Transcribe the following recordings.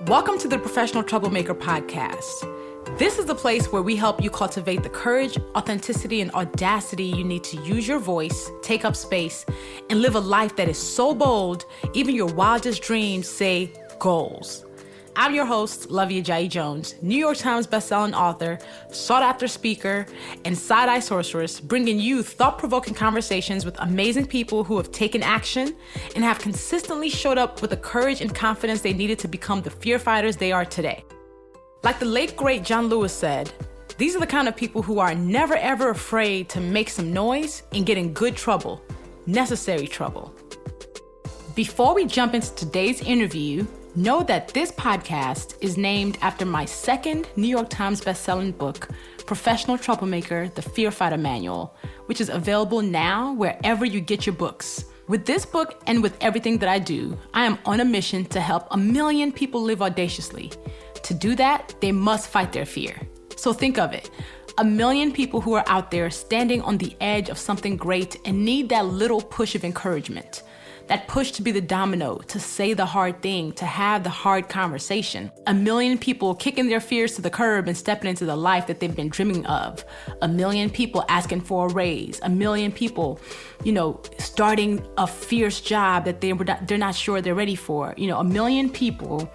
Welcome to the Professional Troublemaker podcast. This is the place where we help you cultivate the courage, authenticity, and audacity you need to use your voice, take up space, and live a life that is so bold, even your wildest dreams say goals. I'm your host, Lovia Jai-Jones, New York Times bestselling author, sought-after speaker, and side-eye sorceress, bringing you thought-provoking conversations with amazing people who have taken action and have consistently showed up with the courage and confidence they needed to become the fear fighters they are today. Like the late, great John Lewis said, these are the kind of people who are never, ever afraid to make some noise and get in good trouble, necessary trouble. Before we jump into today's interview, know that this podcast is named after my second New York Times bestselling book, Professional Troublemaker, The Fear Fighter Manual, which is available now wherever you get your books. With this book and with everything that I do, I am on a mission to help 1 million people live audaciously. To do that, they must fight their fear. So think of it, 1 million people who are out there standing on the edge of something great and need that little push of encouragement. That push to be the domino, to say the hard thing, to have the hard conversation. 1 million people kicking their fears to the curb and stepping into the life that they've been dreaming of. 1 million people asking for a raise. 1 million people, starting a fierce job that they're not sure they're ready for. 1 million people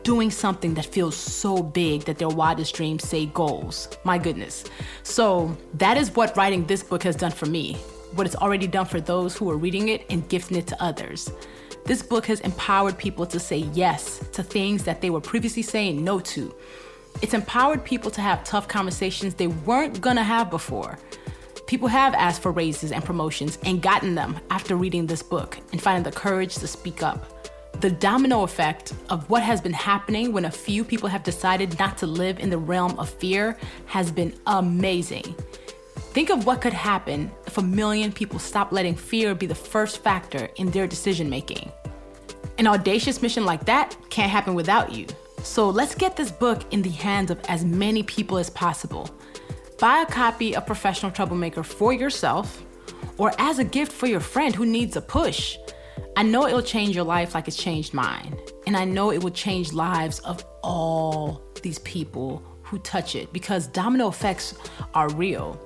doing something that feels so big that their wildest dreams say goals. My goodness. So that is what writing this book has done for me. What it's already done for those who are reading it and gifting it to others. This book has empowered people to say yes to things that they were previously saying no to. It's empowered people to have tough conversations they weren't gonna have before. People have asked for raises and promotions and gotten them after reading this book and finding the courage to speak up. The domino effect of what has been happening when a few people have decided not to live in the realm of fear has been amazing. Think of what could happen if 1 million people stop letting fear be the first factor in their decision-making. An audacious mission like that can't happen without you. So let's get this book in the hands of as many people as possible. Buy a copy of Professional Troublemaker for yourself or as a gift for your friend who needs a push. I know it'll change your life like it's changed mine. And I know it will change lives of all these people who touch it because domino effects are real.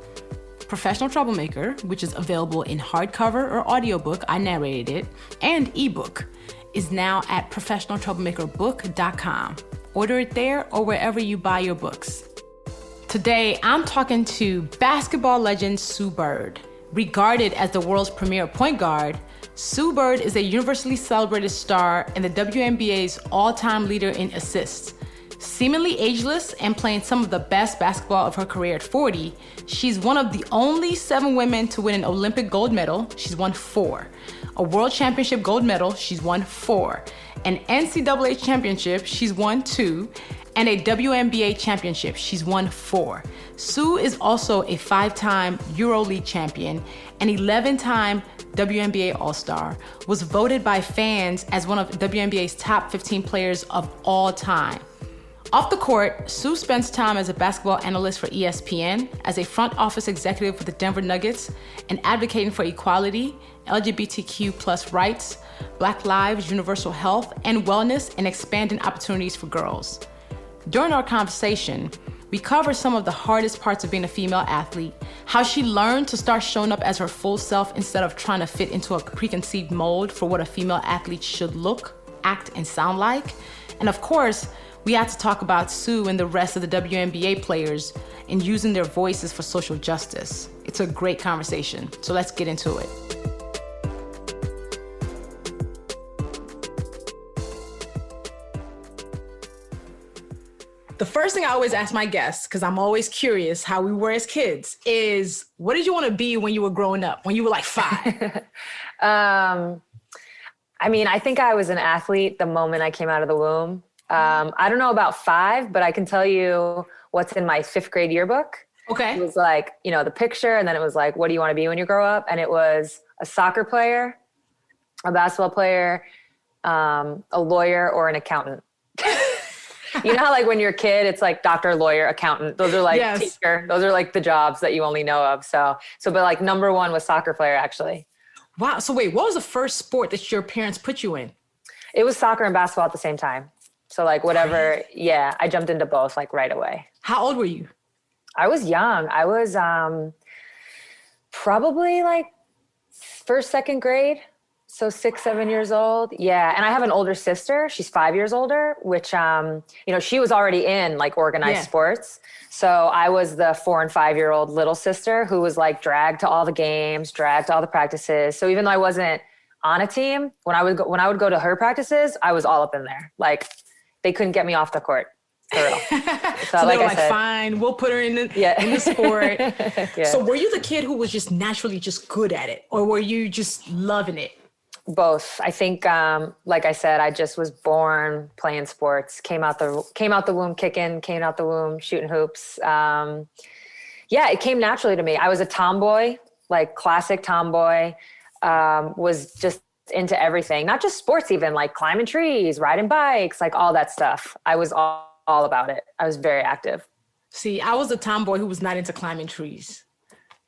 Professional Troublemaker, which is available in hardcover or audiobook, I narrated it, and ebook, is now at professionaltroublemakerbook.com. Order it there or wherever you buy your books. Today, I'm talking to basketball legend Sue Bird. Regarded as the world's premier point guard, Sue Bird is a universally celebrated star and the WNBA's all-time leader in assists. Seemingly ageless and playing some of the best basketball of her career at 40, she's one of the only 7 women to win an Olympic gold medal. She's won 4. A World Championship gold medal. She's won 4. An NCAA championship. She's won 2. And a WNBA championship. She's won 4. Sue is also a 5-time EuroLeague champion, an 11-time WNBA All-Star, was voted by fans as one of WNBA's top 15 players of all time. Off the court, Sue spends time as a basketball analyst for ESPN, as a front office executive for the Denver Nuggets, and advocating for equality, LGBTQ+ rights, Black lives, universal health and wellness, and expanding opportunities for girls. During our conversation, we cover some of the hardest parts of being a female athlete, how she learned to start showing up as her full self instead of trying to fit into a preconceived mold for what a female athlete should look, act, and sound like, and of course, we had to talk about Sue and the rest of the WNBA players and using their voices for social justice. It's a great conversation, so let's get into it. The first thing I always ask my guests, because I'm always curious how we were as kids, is what did you want to be when you were growing up, when you were like 5? I think I was an athlete the moment I came out of the womb. I don't know about 5, but I can tell you what's in my 5th grade yearbook. Okay. It was like, the picture, and then it was like, what do you want to be when you grow up? And it was a soccer player, a basketball player, a lawyer, or an accountant. You know how like when you're a kid, it's like doctor, lawyer, accountant. Those are like yes. Teacher. Those are like the jobs that you only know of. So but like number 1 was soccer player, actually. Wow. So wait, what was the first sport that your parents put you in? It was soccer and basketball at the same time. So like whatever, yeah, I jumped into both like right away. How old were you? I was young. I was probably like first, second grade. So 6, 7 years old. Yeah. And I have an older sister. She's 5 years older, which, she was already in like organized sports. So I was the 4 and 5 year old little sister who was like dragged to all the games, dragged to all the practices. So even though I wasn't on a team, when I would go to her practices, I was all up in there. Like they couldn't get me off the court. For real. So they were like, fine, we'll put her in the sport. Yeah. So were you the kid who was just naturally just good at it, or were you just loving it? Both. I think, like I said, I just was born playing sports, came out the womb kicking, came out the womb shooting hoops. It came naturally to me. I was a tomboy, like classic tomboy, was just into everything, not just sports, even like climbing trees, riding bikes, like all that stuff. I was all about it. I was very active. See, I was a tomboy who was not into climbing trees.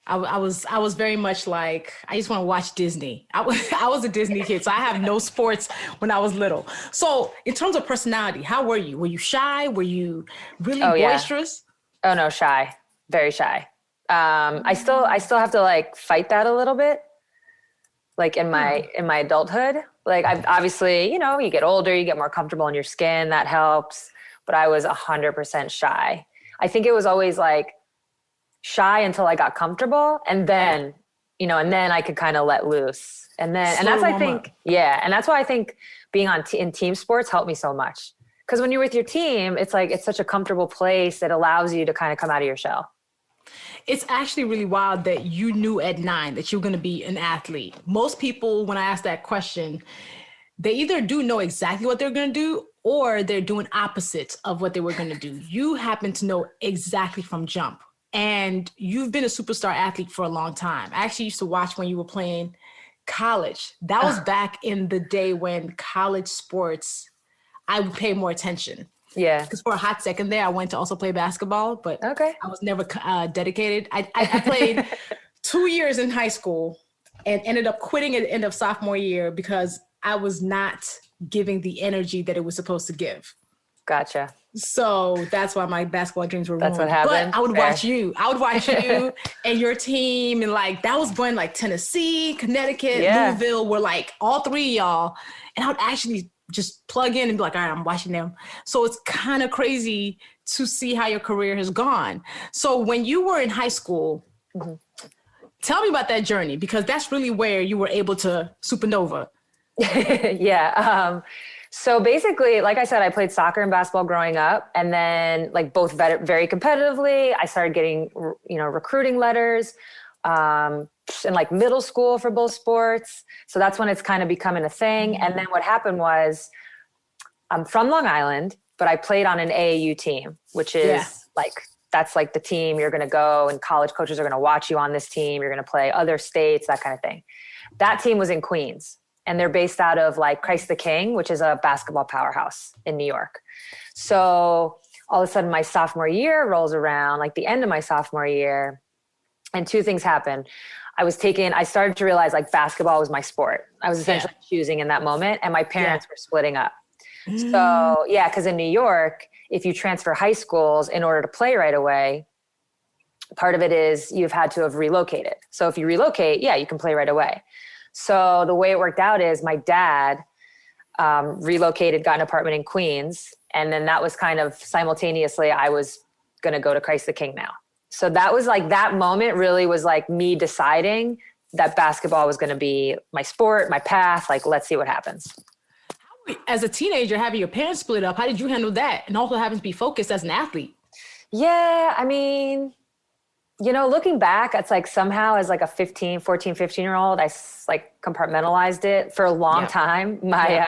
I was very much like, I just want to watch Disney. I was a Disney kid, so I have no sports when I was little. So in terms of personality, how were you? Were you shy? Were you really boisterous? Oh no, shy, very shy. I still have to like fight that a little bit, like in my adulthood. Like I've obviously, you get older, you get more comfortable in your skin, that helps. But I was 100% shy. I think it was always like shy until I got comfortable, and then I could kind of let loose. And that's why I think being in team sports helped me so much. Because when you're with your team, it's like, it's such a comfortable place that allows you to kind of come out of your shell. It's actually really wild that you knew at 9 that you were going to be an athlete. Most people, when I ask that question, they either do know exactly what they're going to do, or they're doing opposites of what they were going to do. You happen to know exactly from jump. And you've been a superstar athlete for a long time. I actually used to watch when you were playing college. That was back in the day when college sports, I would pay more attention. Yeah. Because for a hot second there, I went to also play basketball, but I was never dedicated. I played 2 years in high school and ended up quitting at the end of sophomore year because I was not giving the energy that it was supposed to give. Gotcha. So that's why my basketball dreams were ruined. That's what happened. But I would watch you. And your team. And like, that was going like Tennessee, Connecticut, Louisville, were like all three of y'all. And I would actually just plug in and be like, all right, I'm watching them. So it's kind of crazy to see how your career has gone. So when you were in high school, tell me about that journey, because that's really where you were able to supernova. So basically, like I said, I played soccer and basketball growing up, and then like both very competitively. I started getting, recruiting letters in like middle school for both sports. So that's when it's kind of becoming a thing. And then what happened was, I'm from Long Island, but I played on an AAU team, which is that's like the team you're going to go, and college coaches are going to watch you on this team. You're going to play other states, that kind of thing. That team was in Queens. And they're based out of like Christ the King, which is a basketball powerhouse in New York. So all of a sudden my sophomore year rolls around, like the end of my sophomore year, and two things happen. I started to realize like basketball was my sport. I was essentially choosing in that moment, and my parents were splitting up. So because in New York, if you transfer high schools in order to play right away, part of it is you've had to have relocated. So if you relocate, you can play right away. So the way it worked out is my dad relocated, got an apartment in Queens. And then that was kind of simultaneously, I was going to go to Christ the King now. So that was like, that moment really was like me deciding that basketball was going to be my sport, my path. Like, let's see what happens. As a teenager, having your parents split up, how did you handle that? And also having to be focused as an athlete? Yeah, I mean, looking back, it's like somehow as like a 15 year old, I like compartmentalized it for a long time. My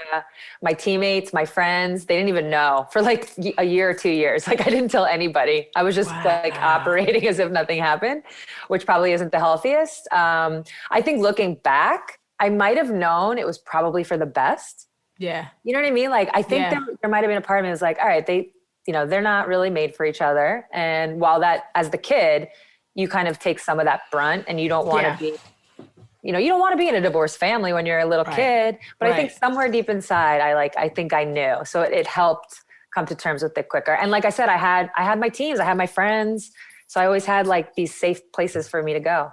teammates, my friends, they didn't even know for like a year or 2 years. Like I didn't tell anybody. I was just like operating as if nothing happened, which probably isn't the healthiest. I think looking back, I might have known it was probably for the best. Yeah. You know what I mean? Like, I think there might've been a part of me that was like, all right, they're not really made for each other. And while that, as the kid, you kind of take some of that brunt, and you don't want to be, you don't want to be in a divorced family when you're a little kid. But I think somewhere deep inside, I think I knew. So it helped come to terms with it quicker. And like I said, I had my teams, I had my friends. So I always had like these safe places for me to go.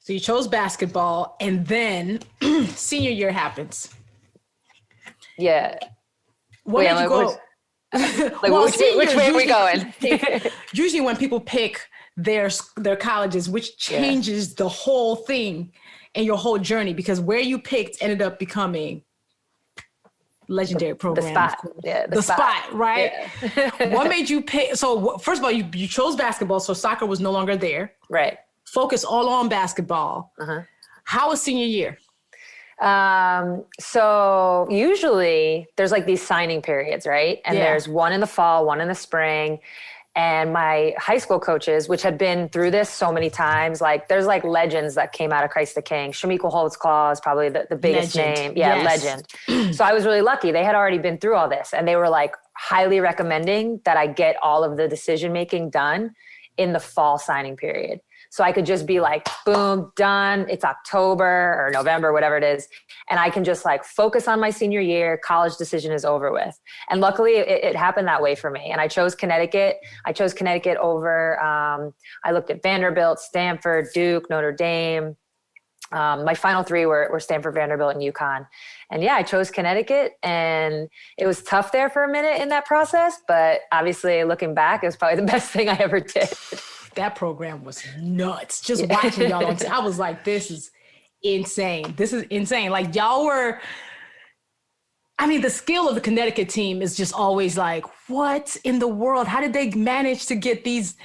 So you chose basketball, and then senior year happens. Yeah. What made you go? Which way are we going? Usually when people pick their colleges, which changes the whole thing and your whole journey, because where you picked ended up becoming legendary program. The spot. Yeah, the spot, right? Yeah. What made you pick? So first of all, you chose basketball, so soccer was no longer there. Right. Focus all on basketball. Uh-huh. How was senior year? So usually there's like these signing periods, right? And there's one in the fall, one in the spring. And my high school coaches, which had been through this so many times, like there's like legends that came out of Christ the King. Shamiqua Holtzclaw is probably the biggest name. Yeah, legend. So I was really lucky. They had already been through all this, and they were like highly recommending that I get all of the decision-making done in the fall signing period. So I could just be like, boom, done. It's October or November, whatever it is. And I can just like focus on my senior year. College decision is over with. And luckily it happened that way for me. And I chose Connecticut. I chose Connecticut over, I looked at Vanderbilt, Stanford, Duke, Notre Dame. My final three were Stanford, Vanderbilt, and UConn. And yeah, I chose Connecticut, and it was tough there for a minute in that process. But obviously looking back, it was probably the best thing I ever did. That program was nuts. Just watching y'all on I was like, this is insane. This is insane. Like y'all were, I mean, the skill of the Connecticut team is just always like, what in the world? How did they manage to get these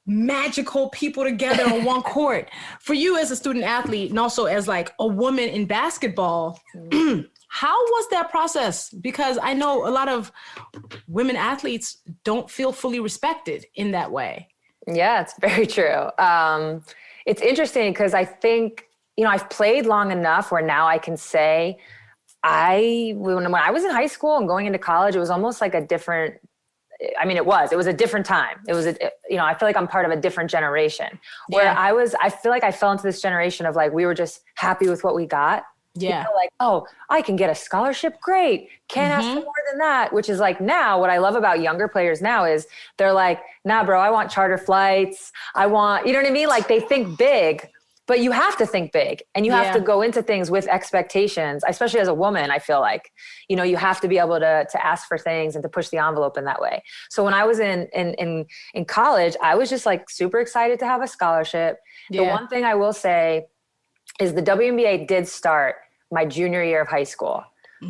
magical people together on one court? For you as a student athlete and also as like a woman in basketball, how was that process? Because I know a lot of women athletes don't feel fully respected in that way. Yeah, it's very true. It's interesting because I think, I've played long enough where now I can say when I was in high school and going into college, it was almost like a different, it was a different time. It was, I feel like I'm part of a different generation where I feel like I fell into this generation of like, we were just happy with what we got. Yeah. Like, oh, I can get a scholarship. Great. Can't ask for more than that, which is like now what I love about younger players now is they're like, nah, bro, I want charter flights. I want, you know what I mean? Like they think big, but you have to think big and you have to go into things with expectations, especially as a woman. I feel like, you have to be able to ask for things and to push the envelope in that way. So when I was in college, I was just like super excited to have a scholarship. Yeah. The one thing I will say is the WNBA did start my junior year of high school.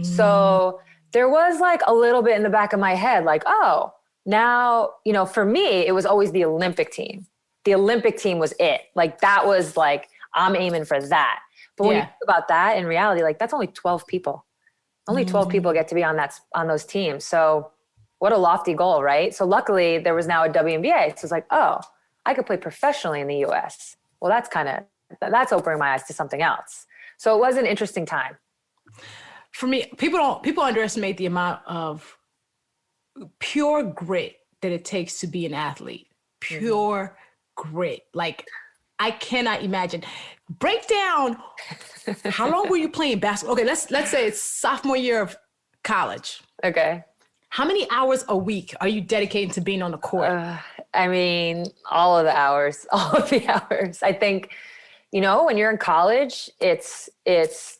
So there was like a little bit in the back of my head, like, oh, now, for me, it was always the Olympic team. The Olympic team was it. Like that was like, I'm aiming for that. But when you think about that in reality, like that's only 12 people. Only 12 people get to be on those teams. So what a lofty goal, right? So luckily there was now a WNBA. So it's like, oh, I could play professionally in the US. Well, that's opening my eyes to something else. So it was an interesting time. For me, people underestimate the amount of pure grit that it takes to be an athlete. Pure grit. Like I cannot imagine. Break down. How long were you playing basketball? Okay, let's say it's sophomore year of college. Okay. How many hours a week are you dedicating to being on the court? All of the hours. I think, when you're in college, it's as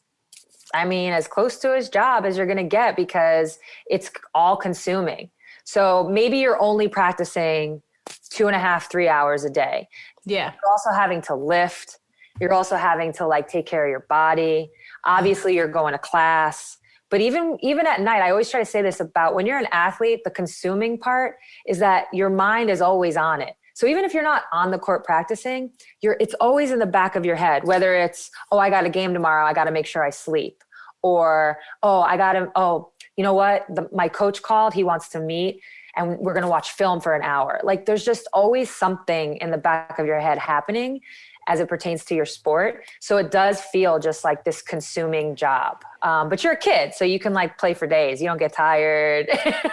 close to his job as you're going to get because it's all consuming. So maybe you're only practicing 2.5, 3 hours a day. Yeah. You're also having to lift. You're also having to like take care of your body. Obviously you're going to class, but even at night, I always try to say this about when you're an athlete, the consuming part is that your mind is always on it. So even if you're not on the court practicing, it's always in the back of your head, whether it's, oh, I got a game tomorrow. I got to make sure I sleep. Or, you know what? My coach called, he wants to meet and we're going to watch film for an hour. Like there's just always something in the back of your head happening as it pertains to your sport. So it does feel just like this consuming job. But you're a kid, so you can like play for days. You don't get tired.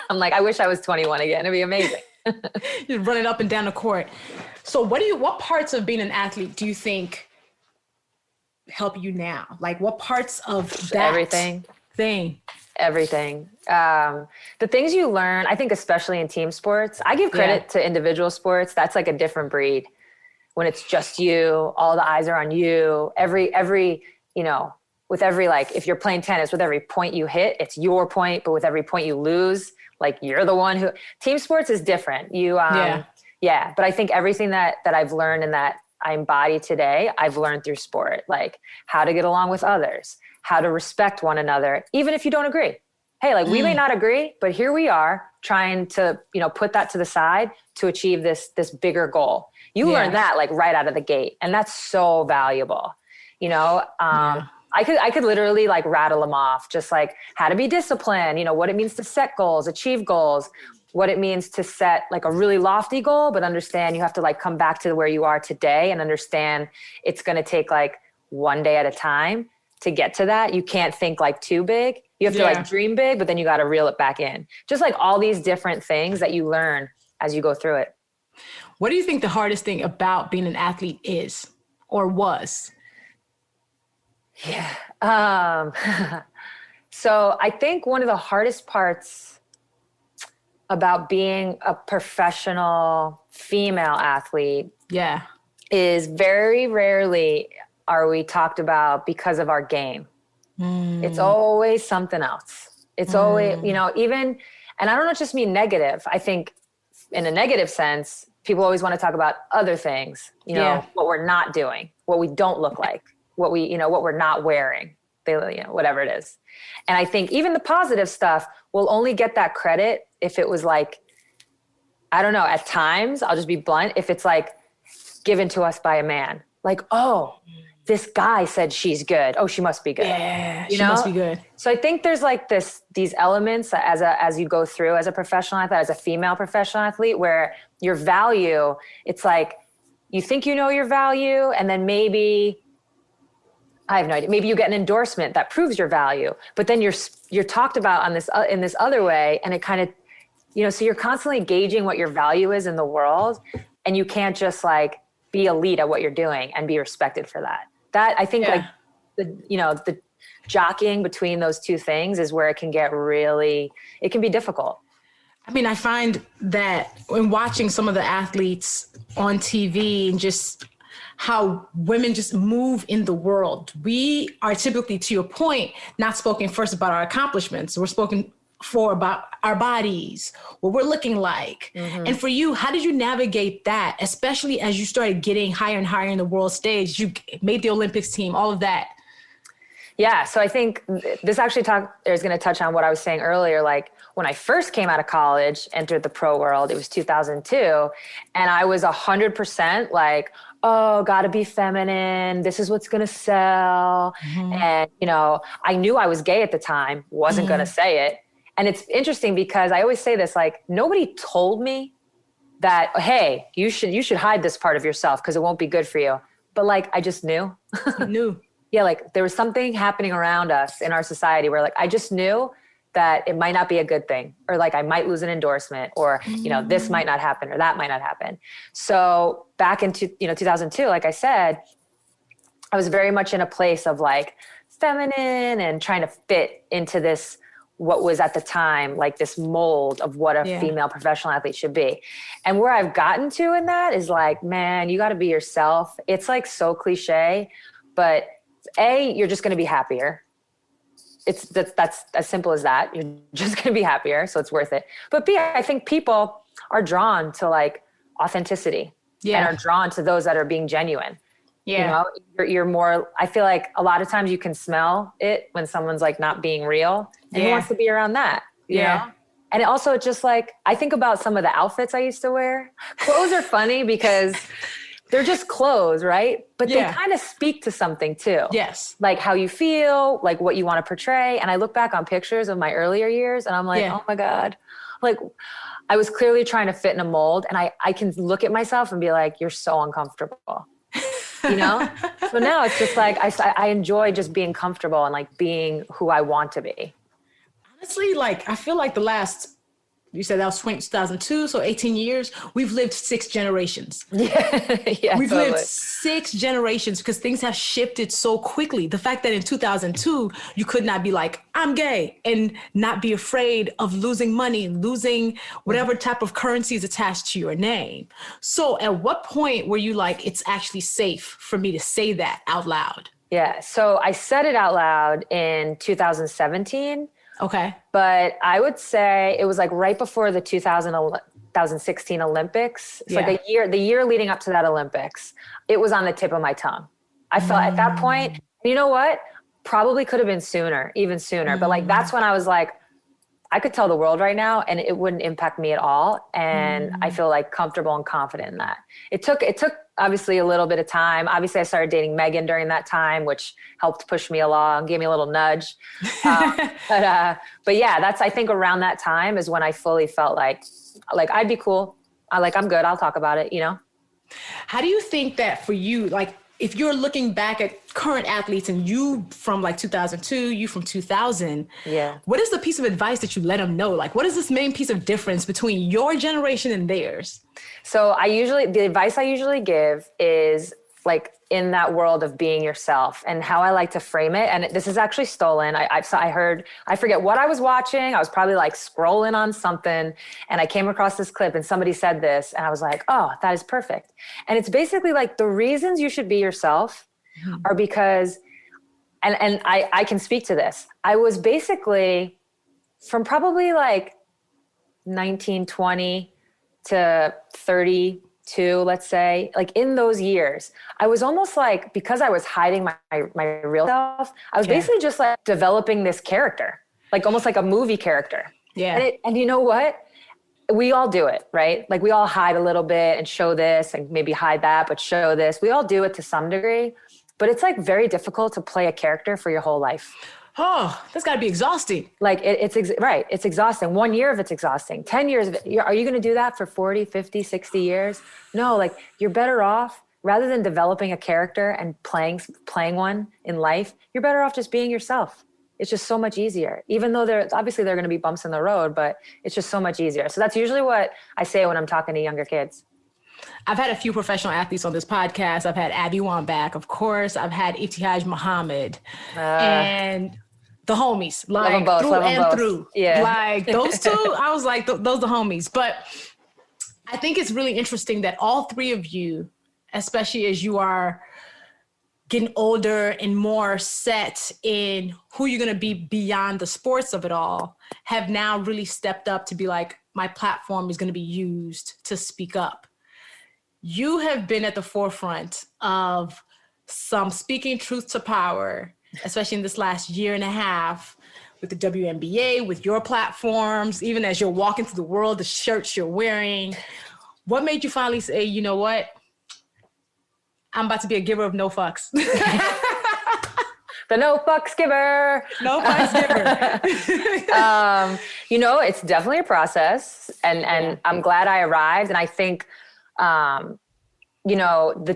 I'm like, I wish I was 21 again. It'd be amazing. You're running up and down the court. So what parts of being an athlete do you think help you now? Like what parts of that? Everything. Everything. Everything. The things you learn, I think, especially in team sports, I give credit to individual sports. That's like a different breed. When it's just you, all the eyes are on you. Every, you know, with every, like, if you're playing tennis, with every point you hit, it's your point. But with every point you lose, like, you're the one who, team sports is different. But I think everything that I've learned and that I embody today, I've learned through sport, like how to get along with others, how to respect one another, even if you don't agree. Hey, like we may not agree, but here we are trying to, you know, put that to the side to achieve this bigger goal. You learn that like right out of the gate. And that's so valuable. You know, I could literally like rattle them off, just like how to be disciplined, you know, what it means to set goals, achieve goals, what it means to set like a really lofty goal, but understand you have to like come back to where you are today and understand it's going to take like one day at a time to get to that. You can't think like too big. You have to like dream big, but then you got to reel it back in. Just like all these different things that you learn as you go through it. What do you think the hardest thing about being an athlete is or was? Yeah. So I think one of the hardest parts about being a professional female athlete is very rarely are we talked about because of our game. It's always something else. It's always, you know, even, and I don't just mean negative. I think in a negative sense, people always want to talk about other things, you know, what we're not doing, what we don't look like, what we, you know, what we're not wearing, you know, whatever it is. And I think even the positive stuff will only get that credit if it was like, I don't know, at times, I'll just be blunt, if it's like given to us by a man. Like, oh, this guy said she's good. Oh, she must be good. Yeah, you she know? must be good. So I think there's like these elements as you go through as a professional athlete, as a female professional athlete, where your value, it's like you think you know your value, and then maybe, I have no idea, maybe you get an endorsement that proves your value, but then you're talked about on this in this other way, and it kind of, you know, so you're constantly gauging what your value is in the world, and you can't just like be elite at what you're doing and be respected for that. That I think like the jockeying between those two things is where it can get it can be difficult. I mean, I find that when watching some of the athletes on TV and just how women just move in the world, we are typically, to your point, not spoken first about our accomplishments. We're spoken for about our bodies, what we're looking like. And for you, how did you navigate that, especially as you started getting higher and higher in the world stage? You made the Olympics team, all of that. Yeah. So I think this actually is going to touch on what I was saying earlier. Like when I first came out of college, entered the pro world, it was 2002. And I was 100% like, oh, gotta be feminine. This is what's going to sell. And, you know, I knew I was gay at the time, wasn't going to say it. And it's interesting because I always say this, like nobody told me that, hey, you should hide this part of yourself because it won't be good for you. But like, I just knew. You knew. Yeah, like there was something happening around us in our society where like I just knew that it might not be a good thing, or like I might lose an endorsement, or you know, this might not happen or that might not happen. So back into 2002, like I said, I was very much in a place of like feminine and trying to fit into this, what was at the time like this mold of what a female professional athlete should be. And where I've gotten to in that is like, man, you got to be yourself. It's like so cliche, but A, you're just going to be happier. That's as simple as that. You're just going to be happier. So it's worth it. But B, I think people are drawn to like authenticity and are drawn to those that are being genuine. Yeah. You know, you're more, I feel like a lot of times you can smell it when someone's like not being real, and who wants to be around that? You know? And also just like, I think about some of the outfits I used to wear. Clothes are funny because they're just clothes, right? But they kind of speak to something too. Yes. Like how you feel, like what you want to portray. And I look back on pictures of my earlier years and I'm like, oh my God, like I was clearly trying to fit in a mold, and I can look at myself and be like, you're so uncomfortable. You know? So now it's just like, I enjoy just being comfortable and like being who I want to be. Honestly, like, I feel like the last You said that was 2002, so 18 years. We've lived 6 generations. Yeah, We've totally. lived 6 generations because things have shifted so quickly. The fact that in 2002, you could not be like, I'm gay, and not be afraid of losing money, losing whatever type of currency is attached to your name. So at what point were you like, it's actually safe for me to say that out loud? Yeah. So I said it out loud in 2017. Okay. But I would say it was like right before the 2016 Olympics. It's like the year leading up to that Olympics. It was on the tip of my tongue. I felt at that point, you know what? Probably could have been sooner, even sooner. But like, that's when I was like, I could tell the world right now and it wouldn't impact me at all. And I feel like comfortable and confident in that. It took obviously a little bit of time. Obviously I started dating Megan during that time, which helped push me along, gave me a little nudge. But yeah, that's, I think around that time is when I fully felt like I'd be cool. I'm good. I'll talk about it, you know? How do you think that for you, like if you're looking back at current athletes and you from like 2002, you from 2000, what is the piece of advice that you let them know? Like, what is this main piece of difference between your generation and theirs? So the advice I usually give is like in that world of being yourself, and how I like to frame it. And this is actually stolen. I forget what I was watching. I was probably like scrolling on something and I came across this clip and somebody said this and I was like, oh, that is perfect. And it's basically like the reasons you should be yourself are because, and I can speak to this. I was basically from probably like 1920 to 32, let's say, like in those years, I was almost like, because I was hiding my real self, I was basically just like developing this character, like almost like a movie character. Yeah. And you know what? We all do it, right? Like we all hide a little bit and show this and maybe hide that, but show this. We all do it to some degree, but it's like very difficult to play a character for your whole life. Oh, that's got to be exhausting. Like it's exhausting. 1 year of it's exhausting. 10 years of it. Are you going to do that for 40, 50, 60 years? No, like you're better off rather than developing a character and playing one in life. You're better off just being yourself. It's just so much easier, even though there are going to be bumps in the road, but it's just so much easier. So that's usually what I say when I'm talking to younger kids. I've had a few professional athletes on this podcast. I've had Abby Wambach, of course. I've had Ibtihaj Muhammad and the homies, like through and through. Yeah. Like those two, I was like, those are the homies. But I think it's really interesting that all three of you, especially as you are getting older and more set in who you're going to be beyond the sports of it all, have now really stepped up to be like, my platform is going to be used to speak up. You have been at the forefront of some speaking truth to power, especially in this last year and a half with the WNBA, with your platforms, even as you're walking through the world, the shirts you're wearing. What made you finally say, you know what? I'm about to be a giver of no fucks. The no fucks giver. No fucks giver. It's definitely a process and I'm glad I arrived. And I think, the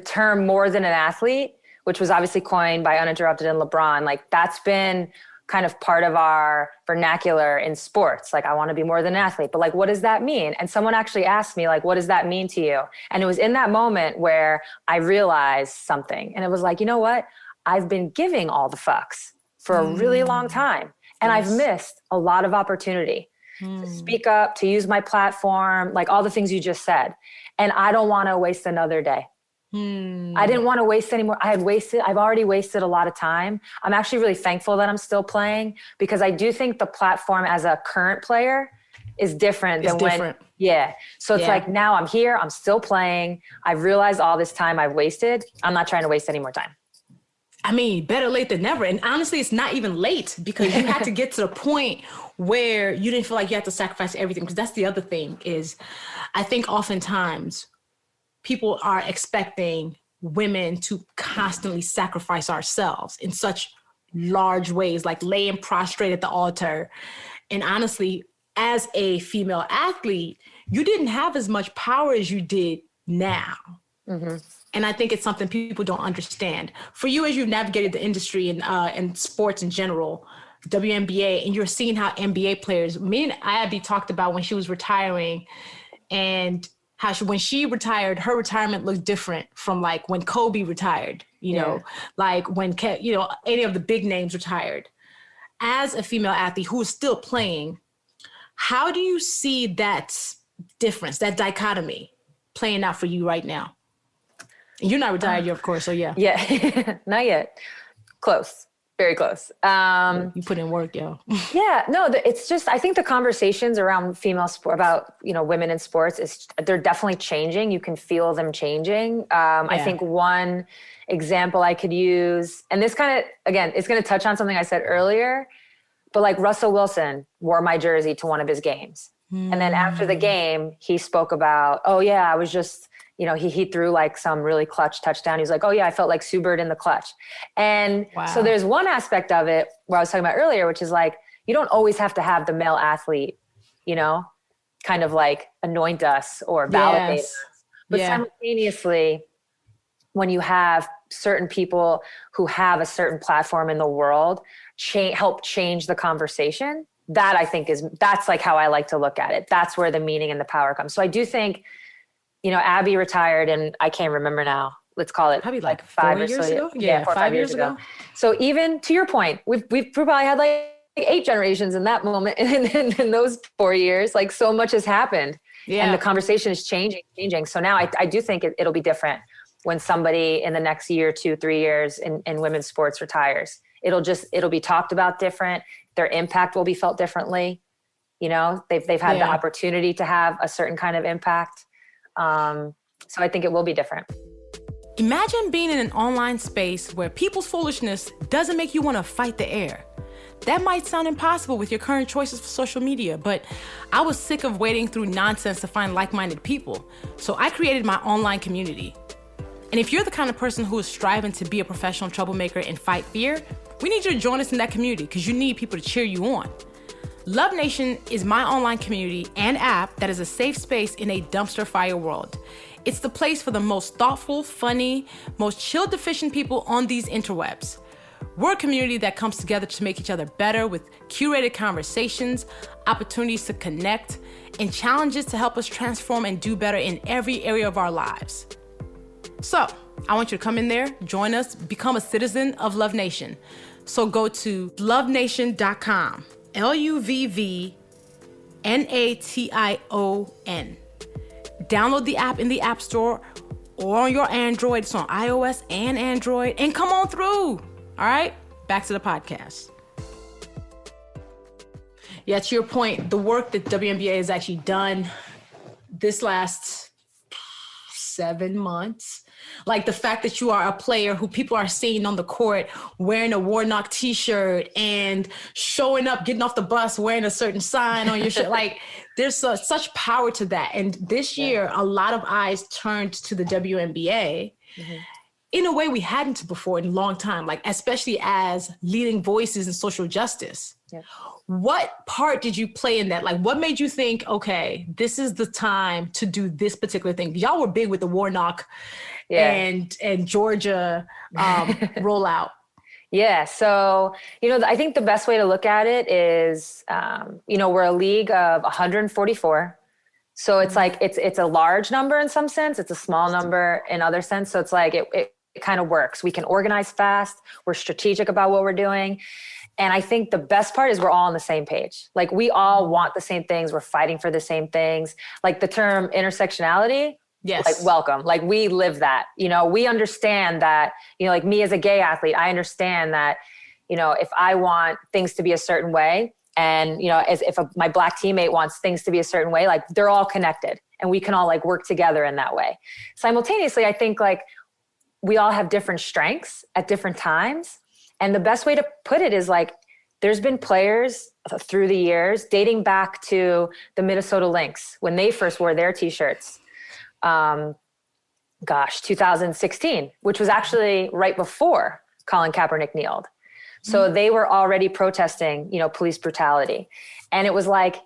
term more than an athlete, which was obviously coined by Uninterrupted and LeBron, like that's been kind of part of our vernacular in sports. Like, I want to be more than an athlete, but like, what does that mean? And someone actually asked me, like, what does that mean to you? And it was in that moment where I realized something. And it was like, you know what? I've been giving all the fucks for a really long time. And I've missed a lot of opportunity to speak up, to use my platform, like all the things you just said. And I don't want to waste another day. I didn't want to waste any more. I've already wasted a lot of time. I'm actually really thankful that I'm still playing because I do think the platform as a current player is different than when. So it's like now I'm here, I'm still playing. I've realized all this time I've wasted. I'm not trying to waste any more time. I mean, better late than never. And honestly, it's not even late because you had to get to the point where you didn't feel like you had to sacrifice everything. Because that's the other thing is I think oftentimes people are expecting women to constantly sacrifice ourselves in such large ways, like laying prostrate at the altar. And honestly, as a female athlete, you didn't have as much power as you did now. And I think it's something people don't understand. For you, as you've navigated the industry and sports in general, WNBA, and you're seeing how NBA players, me and Abby talked about when she was retiring, and how when she retired, her retirement looked different from like when Kobe retired, you know, like when, any of the big names retired. As a female athlete who is still playing, how do you see that difference, that dichotomy playing out for you right now? And you're not retired yet, of course, so yeah. Yeah, not yet. Close. Very close. You put in work, yo. Yeah, no, it's just, I think the conversations around female sport, about, women in sports, they're definitely changing. You can feel them changing. I think one example I could use, and this kind of, again, it's going to touch on something I said earlier, but like Russell Wilson wore my jersey to one of his games. And then after the game, he spoke about, oh yeah, I was just, he threw like some really clutch touchdown. He was like, oh yeah, I felt like Sue Bird in the clutch. And so there's one aspect of it where I was talking about earlier, which is like, you don't always have to have the male athlete, kind of like anoint us or validate us. But simultaneously, when you have certain people who have a certain platform in the world, help change the conversation, that I think that's like how I like to look at it. That's where the meaning and the power comes. So I do think, Abby retired, and I can't remember now. Let's call it probably like 5 years or so ago. Yeah, 4 or 5 years ago. So even to your point, we've probably had like 8 generations in that moment, in those 4 years. Like so much has happened, and the conversation is changing. So now I do think it'll be different when somebody in the next year, 2, 3 years in women's sports retires. It'll be talked about different. Their impact will be felt differently. They've had the opportunity to have a certain kind of impact. So I think it will be different. Imagine being in an online space where people's foolishness doesn't make you want to fight the air. That might sound impossible with your current choices for social media, but I was sick of wading through nonsense to find like-minded people. So I created my online community. And if you're the kind of person who is striving to be a professional troublemaker and fight fear, we need you to join us in that community because you need people to cheer you on. Love Nation is my online community and app that is a safe space in a dumpster fire world. It's the place for the most thoughtful, funny, most chill deficient people on these interwebs. We're a community that comes together to make each other better with curated conversations, opportunities to connect, and challenges to help us transform and do better in every area of our lives. So, I want you to come in there, join us, become a citizen of Love Nation. So go to lovenation.com. LUVVNATION. Download the app in the App Store or on your Android. It's on iOS and Android. And come on through. All right? Back to the podcast. Yeah, to your point, the work that WNBA has actually done this last 7 months, like the fact that you are a player who people are seeing on the court wearing a Warnock t-shirt and showing up, getting off the bus, wearing a certain sign on your shirt. Like there's such power to that. And this year, a lot of eyes turned to the WNBA in a way we hadn't before in a long time, like especially as leading voices in social justice. Yeah. What part did you play in that? Like, what made you think, okay, this is the time to do this particular thing? Y'all were big with the Warnock and Georgia rollout. Yeah. So, I think the best way to look at it is, we're a league of 144. So it's like, it's a large number in some sense. It's a small number in other sense. So it's like, it kind of works. We can organize fast. We're strategic about what we're doing. And I think the best part is we're all on the same page. Like we all want the same things. We're fighting for the same things. Like the term intersectionality, like welcome. Like we live that, we understand that, like me as a gay athlete, I understand that, if I want things to be a certain way and, if my Black teammate wants things to be a certain way, like they're all connected and we can all like work together in that way. Simultaneously, I think like we all have different strengths at different times. And the best way to put it is like, there's been players through the years dating back to the Minnesota Lynx when they first wore their t-shirts. 2016, which was actually right before Colin Kaepernick kneeled. So they were already protesting, police brutality. And it was like,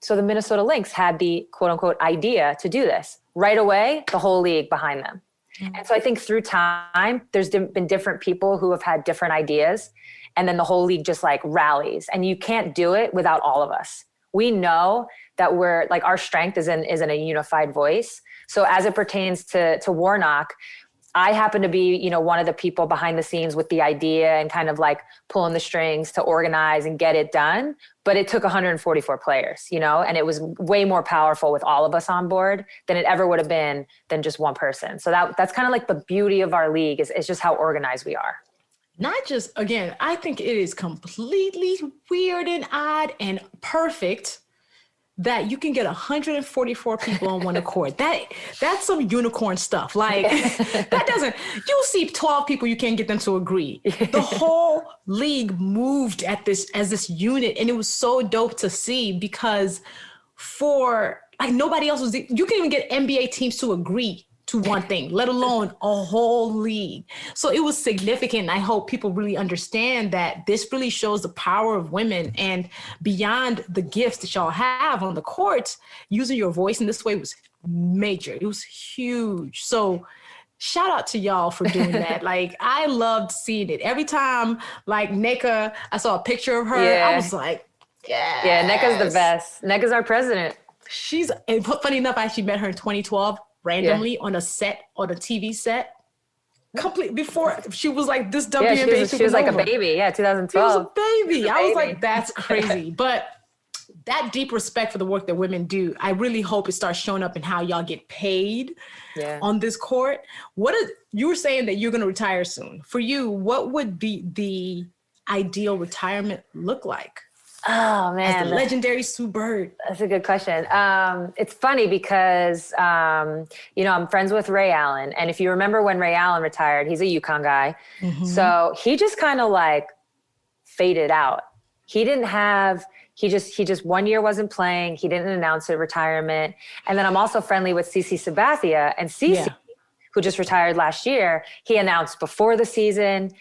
so the Minnesota Lynx had the quote unquote idea to do this. Right away, the whole league behind them. And so I think through time, there's been different people who have had different ideas. and then the whole league just like rallies. And you can't do it without all of us. We know that we're like, our strength is in a unified voice. So as it pertains to Warnock, I happen to be, you know, one of the people behind the scenes with the idea and kind of like pulling the strings to organize and get it done. But it took 144 players, you know, and it was way more powerful with all of us on board than it ever would have been than just one person. So that's kind of like the beauty of our league is just how organized we are. Not just, again, I think it is completely weird and odd and perfect that you can get 144 people on one accord. That's some unicorn stuff. Like that doesn't, you'll see 12 people, you can't get them to agree. The whole league moved as this unit. And it was so dope to see because for like nobody else you can even get NBA teams to agree to one thing, let alone a whole league. So it was significant. I hope people really understand that this really shows the power of women, and beyond the gifts that y'all have on the court, using your voice in this way was major. It was huge. So shout out to y'all for doing that. Like I loved seeing it. Every time like Nneka, I saw a picture of her, I was like, yes. Yeah, Nneka's the best. Nneka's our president. And funny enough, I actually met her in 2012. Randomly on a TV set, complete before she was like this WNBA. She was like a baby. Yeah, 2012. She was a baby. I was like, that's crazy. But that deep respect for the work that women do, I really hope it starts showing up in how y'all get paid on this court. You were saying that you're going to retire soon. For you, what would be the ideal retirement look like? Oh man, as the legendary Sue Bird. That's a good question. It's funny because you know, I'm friends with Ray Allen, and if you remember when Ray Allen retired, he's a UConn guy, so he just kind of like faded out. He just 1 year wasn't playing. He didn't announce a retirement, and then I'm also friendly with Cece Sabathia, and Cece, who just retired last year, he announced before the season.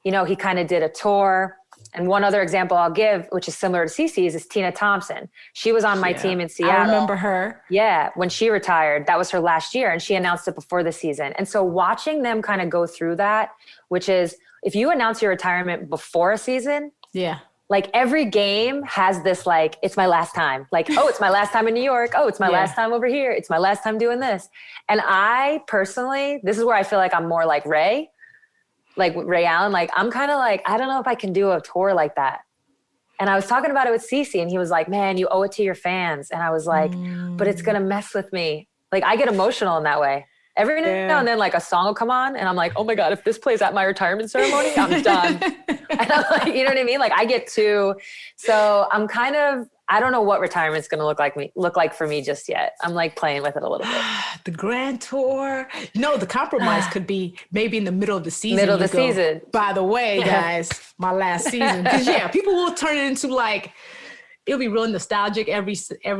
You know, he kind of did a tour. And one other example I'll give, which is similar to Cece's, is Tina Thompson. She was on my team in Seattle. I remember her. Yeah, when she retired, that was her last year, and she announced it before the season. And so watching them kind of go through that, which is if you announce your retirement before a season, like every game has this like, it's my last time. Like, oh, it's my last time in New York. Oh, it's my last time over here. It's my last time doing this. And I personally, this is where I feel like I'm more like Ray Allen, like I'm kind of like, I don't know if I can do a tour like that. And I was talking about it with Cece, and he was like, man, you owe it to your fans. And I was like, but it's going to mess with me. Like I get emotional in that way. Every now and then like a song will come on and I'm like, oh my God, if this plays at my retirement ceremony, I'm done. And I'm like, you know what I mean? Like I get so I'm kind of, I don't know what retirement's going to look like for me just yet. I'm like playing with it a little bit. The grand tour. No, the compromise could be maybe in the middle of the season. Season. By the way, guys, my last season. Because people will turn it into like, it'll be real nostalgic every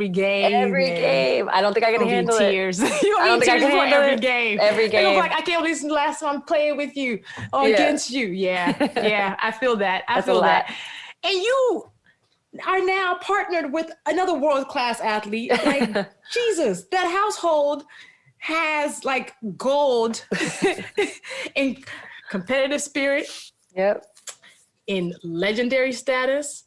game. Every game. I don't think I can handle it. Tears. I don't think I can handle every game. Every game. Like, I can't listen to the last time I'm playing with you or against you. Yeah, I feel that. I feel that. And you are now partnered with another world-class athlete. Like, Jesus, that household has like gold in competitive spirit. Yep. In legendary status.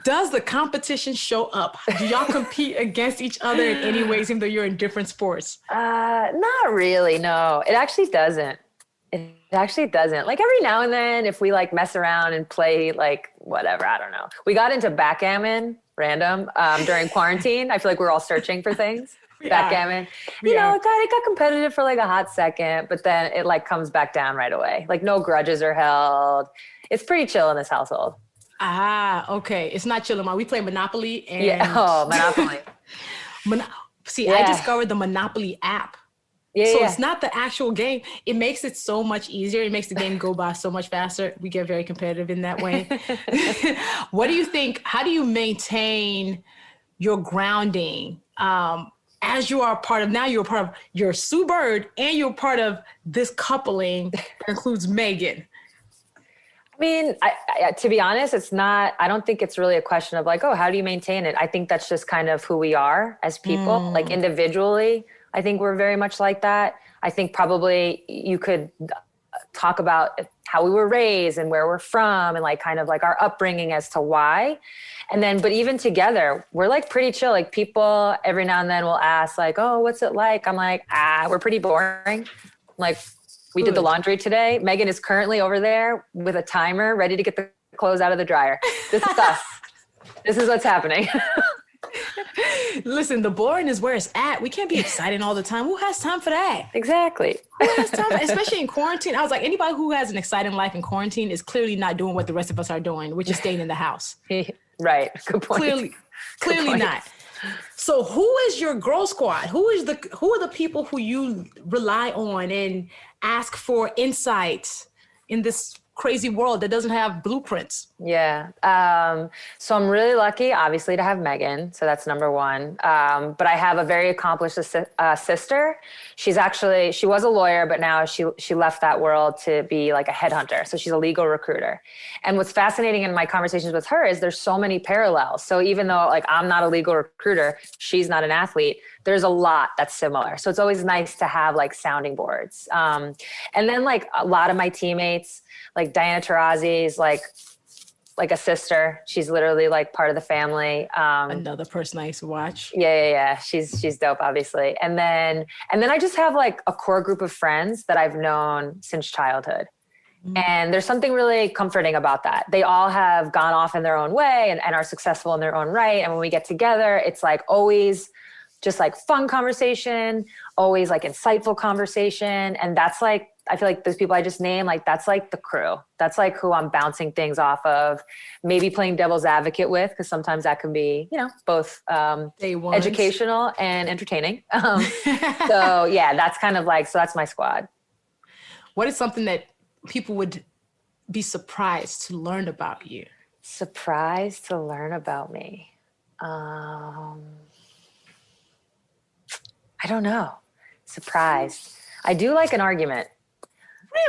Does the competition show up? Do y'all compete against each other in any ways, even though you're in different sports? Not really, no. It actually doesn't. Like every now and then, if we like mess around and play like whatever, I don't know. We got into backgammon random during quarantine. I feel like we're all searching for things. Backgammon. You know, it got competitive for like a hot second, but then it like comes back down right away. Like no grudges are held. It's pretty chill in this household. Okay. It's not chill. We play Monopoly. And Monopoly. I discovered the Monopoly app. It's not the actual game. It makes it so much easier. It makes the game go by so much faster. We get very competitive in that way. What do you think? How do you maintain your grounding as you're part of your Sue Bird and you're part of this coupling that includes Megan? I mean, to be honest, I don't think it's really a question of like, oh, how do you maintain it? I think that's just kind of who we are as people, like individually. I think we're very much like that. I think probably you could talk about how we were raised and where we're from and like kind of like our upbringing as to why. And then, but even together, we're like pretty chill. Like people every now and then will ask like, oh, what's it like? I'm like, we're pretty boring. Like we did the laundry today. Megan is currently over there with a timer ready to get the clothes out of the dryer. This is us. This is what's happening. Listen, the boring is where it's at. We can't be exciting all the time. Who has time for that? Exactly. Who has time, especially in quarantine? I was like, anybody who has an exciting life in quarantine is clearly not doing what the rest of us are doing, which is staying in the house. Right. Good point. Clearly Good point. not. So who is your girl squad? Who are the people who you rely on and ask for insights in this crazy world that doesn't have blueprints? Yeah. So I'm really lucky, obviously, to have Megan. So that's number one. But I have a very accomplished sister. She was a lawyer, but now she left that world to be like a headhunter. So she's a legal recruiter. And what's fascinating in my conversations with her is there's so many parallels. So even though like I'm not a legal recruiter, she's not an athlete, there's a lot that's similar. So it's always nice to have like sounding boards. And then like a lot of my teammates, like Diana Taurasi is like a sister. She's literally like part of the family. Another person I used to watch. Yeah. She's dope, obviously. And then I just have like a core group of friends that I've known since childhood. And there's something really comforting about that. They all have gone off in their own way and are successful in their own right. And when we get together, it's like always just like fun conversation, always like insightful conversation. And that's like, I feel like those people I just named, like that's like the crew. That's like who I'm bouncing things off of, maybe playing devil's advocate with, because sometimes that can be, both educational and entertaining. So yeah, that's kind of like, so that's my squad. What is something that people would be surprised to learn about you? Surprised to learn about me? I don't know. Surprised. I do like an argument.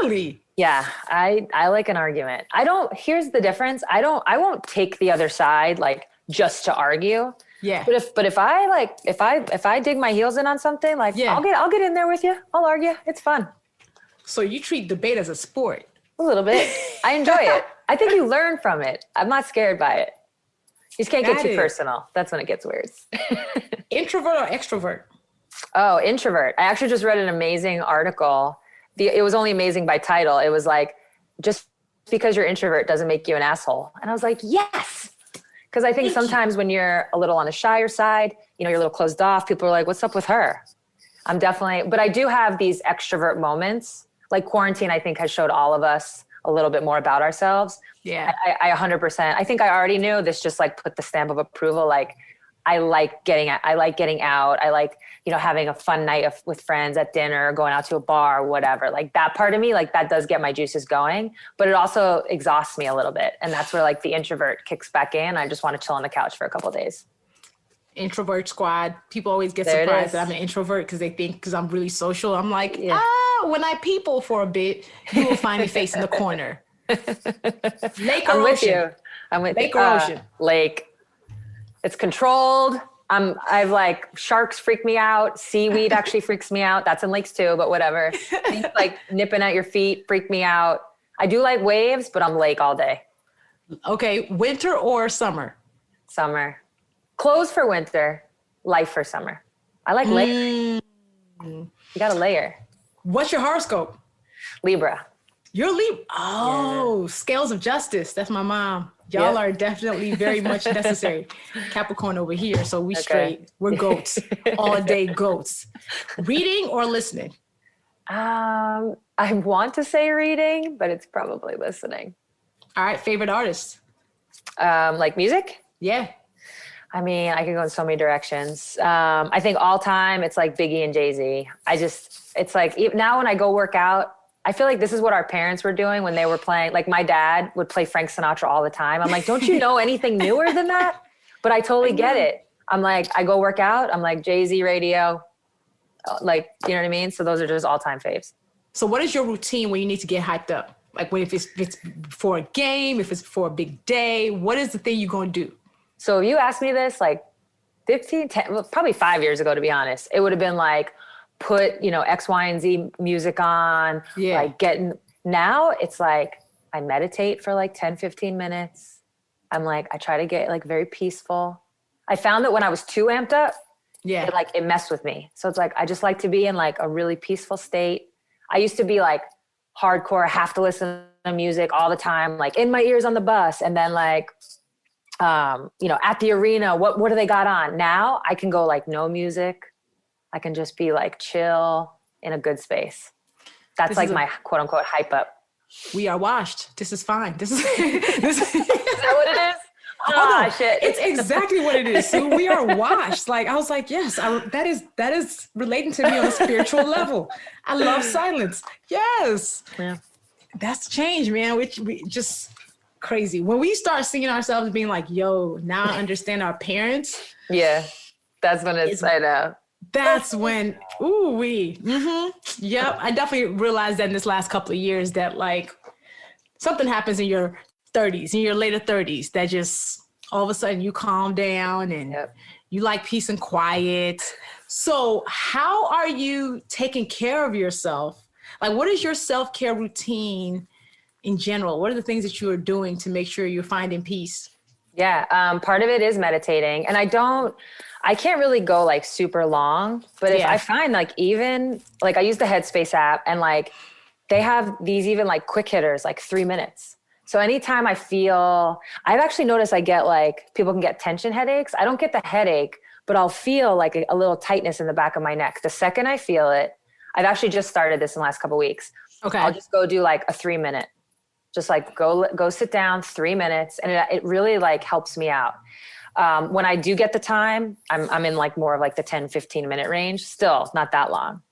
Really? Yeah, I like an argument. Here's the difference. I won't take the other side like just to argue. Yeah. But if I dig my heels in on something, like I'll get in there with you. I'll argue. It's fun. So you treat debate as a sport? A little bit. I enjoy it. I think you learn from it. I'm not scared by it. You just can't get too personal. That's when it gets weird. Introvert or extrovert? Oh, introvert. I actually just read an amazing article. It was only amazing by title. It was like, just because you're introvert doesn't make you an asshole. And I was like, yes. Because I think sometimes when you're a little on the shyer side, you're a little closed off, people are like, what's up with her? But I do have these extrovert moments. Like quarantine, I think, has showed all of us a little bit more about ourselves. Yeah. I 100%. I think I already knew this, just like put the stamp of approval. Like I like getting out. I like, having a fun night with friends at dinner, going out to a bar, whatever. Like that part of me, like that does get my juices going, but it also exhausts me a little bit. And that's where like the introvert kicks back in. I just want to chill on the couch for a couple of days. Introvert squad. People always get surprised that I'm an introvert because they think because I'm really social. I'm like, when I people for a bit, you will find me facing the corner. Lake or I'm with ocean? you. I'm with Lake or ocean? Lake. It's controlled. I've like sharks freak me out. Seaweed actually freaks me out. That's in lakes too, but whatever. Things like nipping at your feet freak me out. I do like waves, but I'm lake all day. Okay, winter or summer? Summer. Clothes for winter, life for summer. I like layering. You got to layer. What's your horoscope? Libra. You're Libra. Oh, yeah. Scales of justice. That's my mom. Y'all are definitely very much necessary. Capricorn over here, so we straight. We're goats. All day goats. Reading or listening? I want to say reading, but it's probably listening. All right, favorite artist? Like music? Yeah. I mean, I could go in so many directions. I think all time, it's like Biggie and Jay-Z. It's like now when I go work out, I feel like this is what our parents were doing when they were playing. Like my dad would play Frank Sinatra all the time. I'm like, don't you know anything newer than that? But I totally get it. I'm like, I go work out. I'm like Jay-Z radio. Like, you know what I mean? So those are just all-time faves. So what is your routine when you need to get hyped up? Like if it's for a game, if it's for a big day, what is the thing you're going to do? So if you asked me this like 10, probably 5 years ago, to be honest, it would have been like, put, X, Y, and Z music on, like Now it's like I meditate for like 10, 15 minutes. I try to get like very peaceful. I found that when I was too amped up, it messed with me. So it's like, I just like to be in like a really peaceful state. I used to be like hardcore, have to listen to music all the time, like in my ears on the bus. And then like, at the arena, what do they got on? Now I can go like no music. I can just be like chill in a good space. That's like my quote unquote hype up. We are washed. This is fine. This is, Is that what it is? Oh, no, shit. It's exactly what it is. So we are washed. Like, I was like, yes, that is relating to me on a spiritual level. I love silence. Yes. Yeah. That's change, man. Which we just crazy. When we start seeing ourselves being like, yo, now I understand our parents. Yeah. That's when I know. That's when, Yep. I definitely realized that in this last couple of years that like something happens in your 30s, in your later 30s, that just all of a sudden you calm down and you like peace and quiet. So how are you taking care of yourself? Like, what is your self-care routine in general? What are the things that you are doing to make sure you're finding peace? Yeah. Part of it is meditating, and I can't really go like super long, but if I find like even like I use the Headspace app, and like they have these even like quick hitters, like 3 minutes. So anytime I've actually noticed I get like, people can get tension headaches. I don't get the headache, but I'll feel like a little tightness in the back of my neck. The second I feel it, I've actually just started this in the last couple of weeks. Okay. I'll just go do like a 3 minute, just like go sit down 3 minutes. And it really like helps me out. When I do get the time, I'm in like more of like the 10, 15 minute range, still not that long.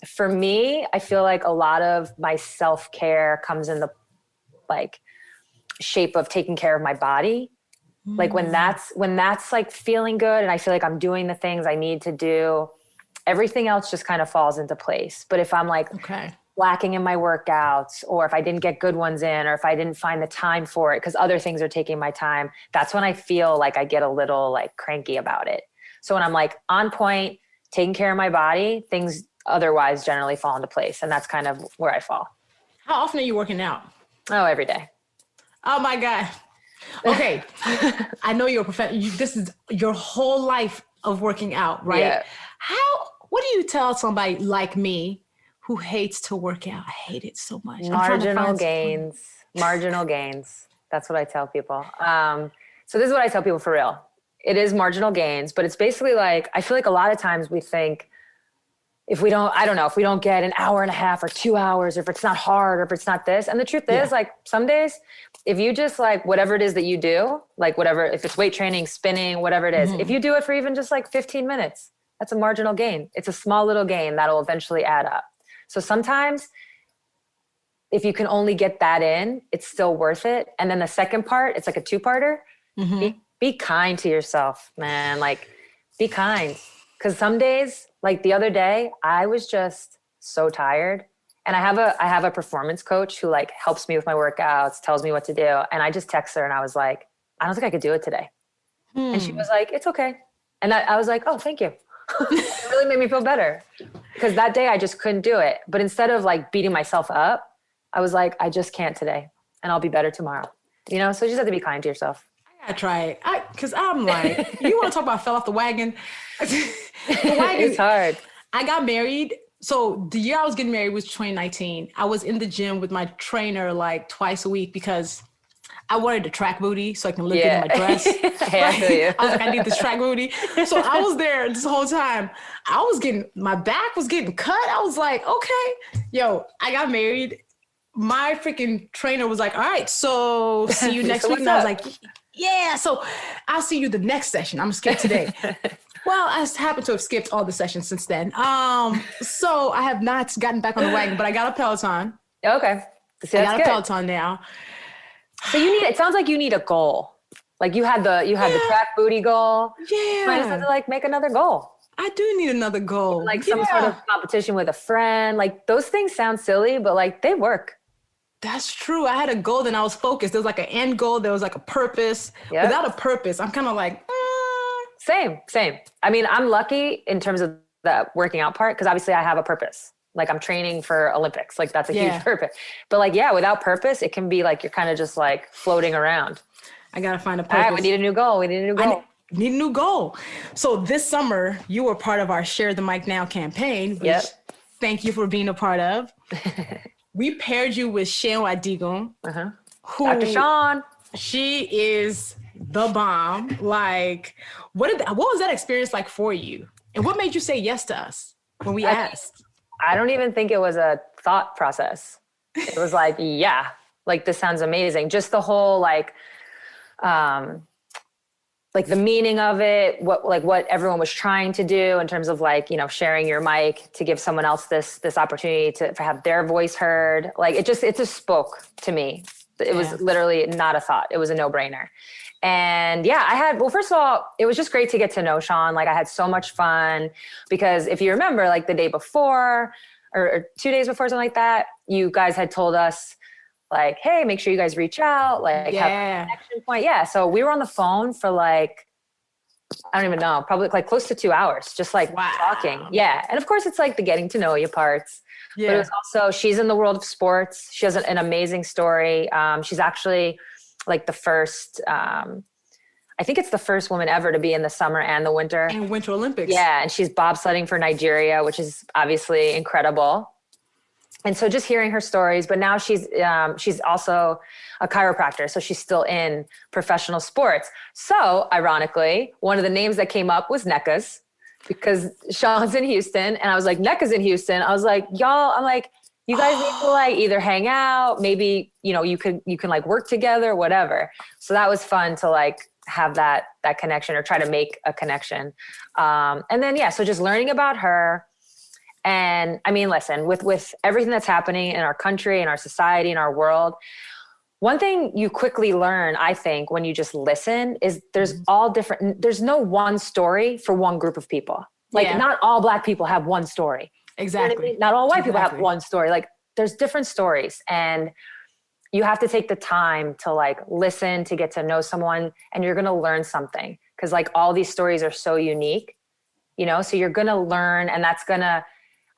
For me, I feel like a lot of my self-care comes in the like shape of taking care of my body. Like when that's like feeling good and I feel like I'm doing the things I need to do, everything else just kind of falls into place. But if I'm like lacking in my workouts, or if I didn't get good ones in, or if I didn't find the time for it because other things are taking my time, that's when I feel like I get a little like cranky about it. So when I'm like on point, taking care of my body, things otherwise generally fall into place. And that's kind of where I fall. How often are you working out? Oh, every day. Oh my God. Okay. I know you're a professional. This is your whole life of working out, right? Yeah. What do you tell somebody like me who hates to work out? I hate it so much. Marginal gains. That's what I tell people. So this is what I tell people for real. It is marginal gains, but it's basically like, I feel like a lot of times we think if we don't get an hour and a half or 2 hours, or if it's not hard, or if it's not this. And the truth is like some days, if you just like whatever it is that you do, like whatever, if it's weight training, spinning, whatever it is, if you do it for even just like 15 minutes, that's a marginal gain. It's a small little gain that'll eventually add up. So sometimes if you can only get that in, it's still worth it. And then the second part, it's like a two-parter. Be kind to yourself, man. Like be kind. Because some days, like the other day, I was just so tired. And I have a performance coach who like helps me with my workouts, tells me what to do. And I just text her and I was like, I don't think I could do it today. And she was like, it's okay. And I was like, oh, thank you. It really made me feel better. Because that day I just couldn't do it. But instead of like beating myself up, I was like, I just can't today. And I'll be better tomorrow. You know, so you just have to be kind to yourself. I gotta try it. Because I'm like, you want to talk about fell off the wagon? The wagon. It's hard. I got married. So the year I was getting married was 2019. I was in the gym with my trainer like twice a week because I wanted a track booty so I can look good in my dress. Hey, I feel you. I was like, I need this track booty. So I was there this whole time. My back was getting cut. I was like, okay, yo, I got married. My freaking trainer was like, all right, so see you next week. And I was like, yeah, so I'll see you the next session. I'm gonna skip today. Well, I happened to have skipped all the sessions since then. So I have not gotten back on the wagon, but I got a Peloton. Okay. See, I got good. a Peloton now. So it sounds like you need a goal. Like you had the track booty goal. Yeah. You might just have to like make another goal. I do need another goal. Like some sort of competition with a friend. Like those things sound silly, but like they work. That's true. I had a goal, then I was focused. There was like an end goal. There was like a purpose. Yep. Without a purpose, I'm kind of like, Same. I mean, I'm lucky in terms of the working out part because obviously I have a purpose. like I'm training for Olympics. Like that's a huge purpose. But like, yeah, without purpose, it can be like you're kind of just like floating around. I got to find a purpose. All right, we need a new goal. Need a new goal. So this summer, you were part of our Share the Mic Now campaign, which thank you for being a part of. We paired you with Sean Adigun, who Dr. Sean. She is the bomb. Like, what was that experience like for you? And what made you say yes to us when we asked? I don't even think it was a thought process. It was like, yeah, like this sounds amazing. Just the whole like the meaning of it, what everyone was trying to do in terms of like, you know, sharing your mic to give someone else this opportunity to have their voice heard. Like it just spoke to me. It was literally not a thought. It was a no-brainer. And first of all, it was just great to get to know Sean. Like I had so much fun because if you remember, like the day before or 2 days before, something like that, you guys had told us like, hey, make sure you guys reach out, like have a connection point. Yeah. So we were on the phone for like, I don't even know, probably like close to 2 hours, just like talking. Yeah. And of course it's like the getting to know you parts. Yeah. But it was also, she's in the world of sports. She has an amazing story. She's actually like the first, I think it's the first woman ever to be in the summer and the winter. And Winter Olympics. Yeah. And she's bobsledding for Nigeria, which is obviously incredible. And so just hearing her stories, but now she's also a chiropractor. So she's still in professional sports. So ironically, one of the names that came up was NECA's because Sean's in Houston. And I was like, NECA's in Houston. I was like, y'all, I'm like, you guys need to like either hang out, maybe, you know, you can like work together, whatever. So that was fun to like have that connection or try to make a connection. And then, so just learning about her. And I mean, listen, with everything that's happening in our country, in our society, in our world, one thing you quickly learn, I think, when you just listen is there's no one story for one group of people. Like not all Black people have one story. Exactly. You know what I mean? Not all white people have one story. Like there's different stories and you have to take the time to like listen, to get to know someone, and you're going to learn something. Cause like all these stories are so unique, you know, so you're going to learn, and that's going to,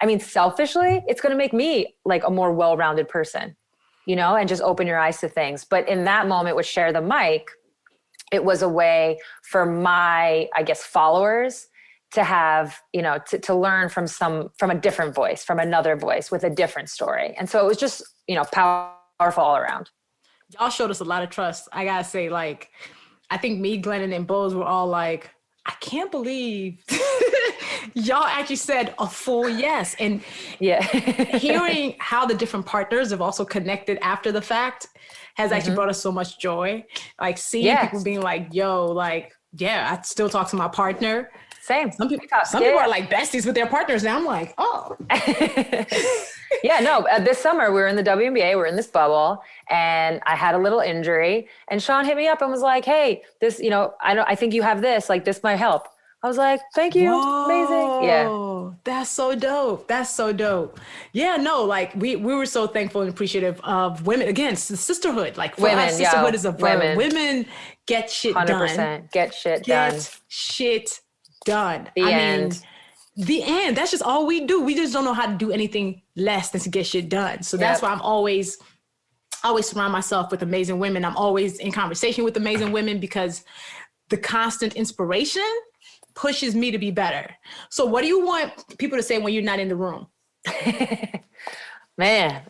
I mean, selfishly, it's going to make me like a more well-rounded person, you know, and just open your eyes to things. But in that moment with Share the Mic, it was a way for my, I guess, followers to have, you know, to learn from a different voice, from another voice with a different story. And so it was just, you know, powerful all around. Y'all showed us a lot of trust. I gotta say, like, I think me, Glennon, and Bose were all like, I can't believe y'all actually said a full yes. And hearing how the different partners have also connected after the fact has actually brought us so much joy. Like seeing people being like, yo, like, I still talk to my partner. Same. Some people are like besties with their partners. And I'm like, oh. This summer we were in the WNBA, we're in this bubble, and I had a little injury, and Sean hit me up and was like, hey, this, you know, I think you have this, like this might help. I was like, thank you. Whoa, amazing. Yeah. That's so dope. That's so dope. Yeah, no, like we were so thankful and appreciative of women. Again, it's the sisterhood. Like for women, us, sisterhood is a verb. Women get shit 100%. Done. Get shit done. Get shit done. The end. The end. That's just all we do. We just don't know how to do anything less than to get shit done. So that's why I'm always surround myself with amazing women. I'm always in conversation with amazing women because the constant inspiration pushes me to be better. So what do you want people to say when you're not in the room? Man,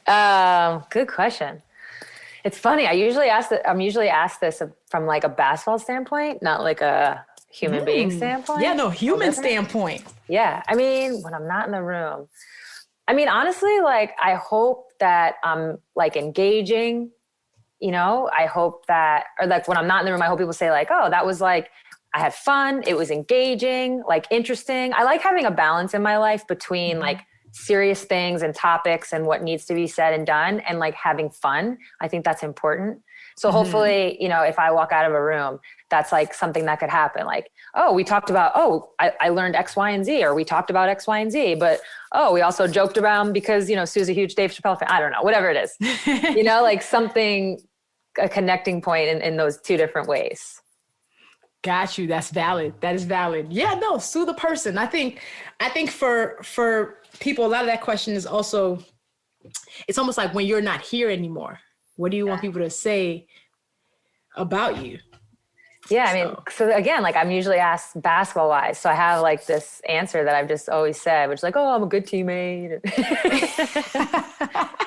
good question. It's funny. I'm usually asked this from like a basketball standpoint, not like a human being standpoint. Yeah, no, human standpoint. Yeah. I mean, when I'm not in the room, I mean, honestly, like, I hope that I'm like engaging, you know, I hope that, or like when I'm not in the room, I hope people say like, oh, that was like, I had fun. It was engaging, like interesting. I like having a balance in my life between like serious things and topics and what needs to be said and done and like having fun. I think that's important. So hopefully, you know, if I walk out of a room, that's like something that could happen. Like, oh, we talked about, I learned X, Y, and Z, or we talked about X, Y, and Z, but, we also joked around because, you know, Sue's a huge Dave Chappelle fan. I don't know, whatever it is, you know, like something, a connecting point in those two different ways. Got you. That's valid. That is valid. Yeah, no, sue the person. I think for people, a lot of that question is also, it's almost like when you're not here anymore, what do you want people to say about you? Yeah, I mean, so again, like I'm usually asked basketball wise. So I have like this answer that I've just always said, which is like, oh, I'm a good teammate.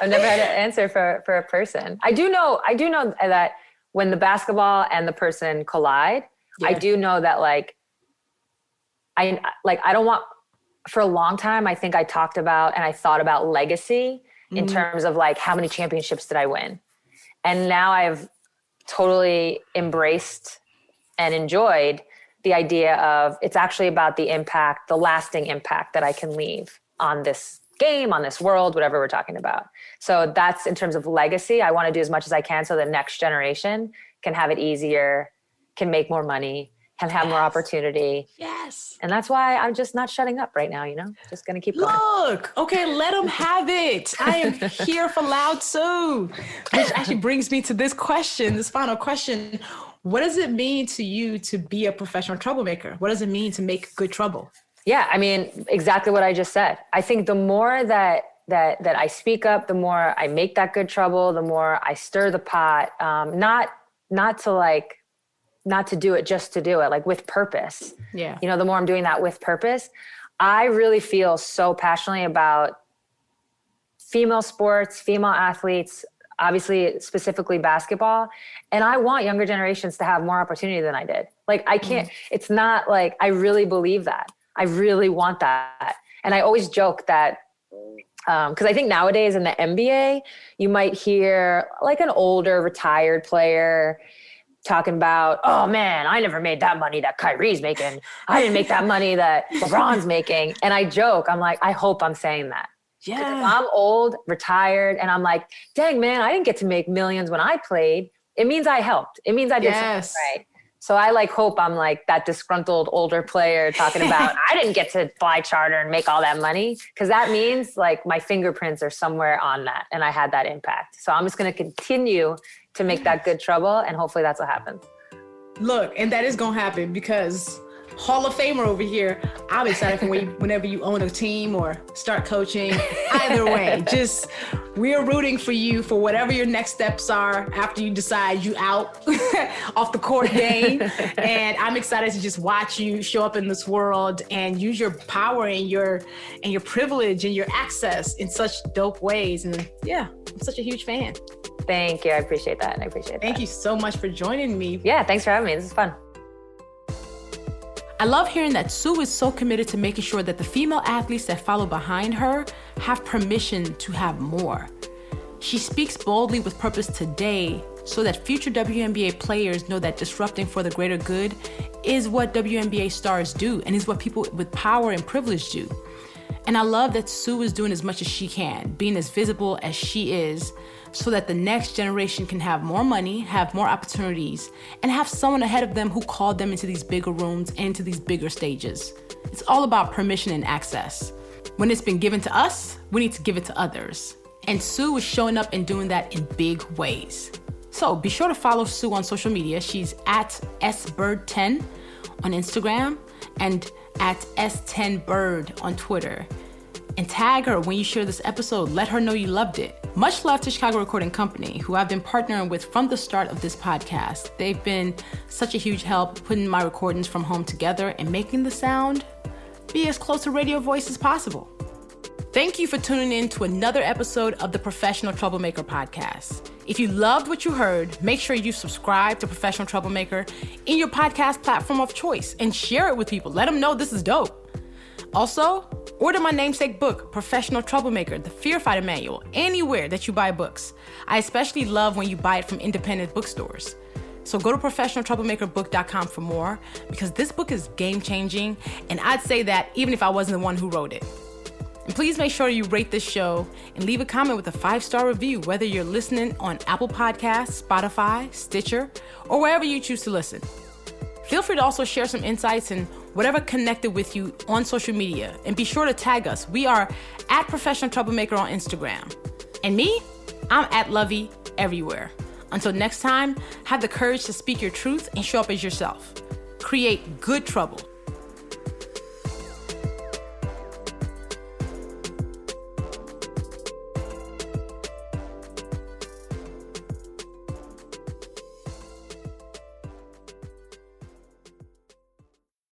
I've never had an answer for a person. I do know that when the basketball and the person collide, I do know that like I don't want, for a long time, I think I talked about and I thought about legacy in terms of like how many championships did I win? And now I've totally embraced and enjoyed the idea of it's actually about the impact, the lasting impact that I can leave on this game, on this world, whatever we're talking about. So that's in terms of legacy. I want to do as much as I can so the next generation can have it easier, can make more money, can have more opportunity. Yes. And that's why I'm just not shutting up right now, just going to keep going. Look, okay, let them have it. I am here for Loud Sue, which actually brings me to this final question. What does it mean to you to be a professional troublemaker? What does it mean to make good trouble? Yeah, I mean, exactly what I just said. I think the more that I speak up, the more I make that good trouble, the more I stir the pot, not to do it just to do it, like with purpose. Yeah. The more I'm doing that with purpose, I really feel so passionately about female sports, female athletes, obviously specifically basketball. And I want younger generations to have more opportunity than I did. Like I can't, it's not like, I really believe that. I really want that. And I always joke that, because I think nowadays in the NBA, you might hear like an older retired player talking about, oh man, I never made that money that Kyrie's making. I didn't make that money that LeBron's making. And I joke, I'm like, I hope I'm saying that. Yeah. If I'm old, retired, and I'm like, dang man, I didn't get to make millions when I played. It means I helped. It means I did something right. So I like hope I'm like that disgruntled older player talking about, I didn't get to fly charter and make all that money. Cause that means like my fingerprints are somewhere on that and I had that impact. So I'm just going to continue to make that good trouble. And hopefully that's what happens. Look, and that is going to happen because Hall of Famer over here, I'm excited for whenever you own a team or start coaching. Either way, just we're rooting for you for whatever your next steps are after you decide you out off the court game. And I'm excited to just watch you show up in this world and use your power and your privilege and your access in such dope ways. And yeah, I'm such a huge fan. Thank you. I appreciate that. Thank you so much for joining me. Yeah, thanks for having me. This is fun. I love hearing that Sue is so committed to making sure that the female athletes that follow behind her have permission to have more. She speaks boldly with purpose today so that future WNBA players know that disrupting for the greater good is what WNBA stars do and is what people with power and privilege do. And I love that Sue is doing as much as she can, being as visible as she is, so that the next generation can have more money, have more opportunities, and have someone ahead of them who called them into these bigger rooms and into these bigger stages. It's all about permission and access. When it's been given to us, we need to give it to others. And Sue is showing up and doing that in big ways. So be sure to follow Sue on social media. She's at sbird10 on Instagram and at s10bird on Twitter. And tag her when you share this episode. Let her know you loved it. Much love to Chicago Recording Company, who I've been partnering with from the start of this podcast. They've been such a huge help putting my recordings from home together and making the sound be as close to radio voice as possible. Thank you for tuning in to another episode of the Professional Troublemaker podcast. If you loved what you heard, make sure you subscribe to Professional Troublemaker in your podcast platform of choice and share it with people. Let them know this is dope. Also, order my namesake book, Professional Troublemaker, the Fear Fighter Manual, anywhere that you buy books. I especially love when you buy it from independent bookstores. So go to professionaltroublemakerbook.com for more, because this book is game-changing, and I'd say that even if I wasn't the one who wrote it. And please make sure you rate this show and leave a comment with a 5-star review, whether you're listening on Apple Podcasts, Spotify, Stitcher, or wherever you choose to listen. Feel free to also share some insights and whatever connected with you on social media. And be sure to tag us. We are at Professional Troublemaker on Instagram. And me, I'm at Lovey everywhere. Until next time, have the courage to speak your truth and show up as yourself. create good trouble.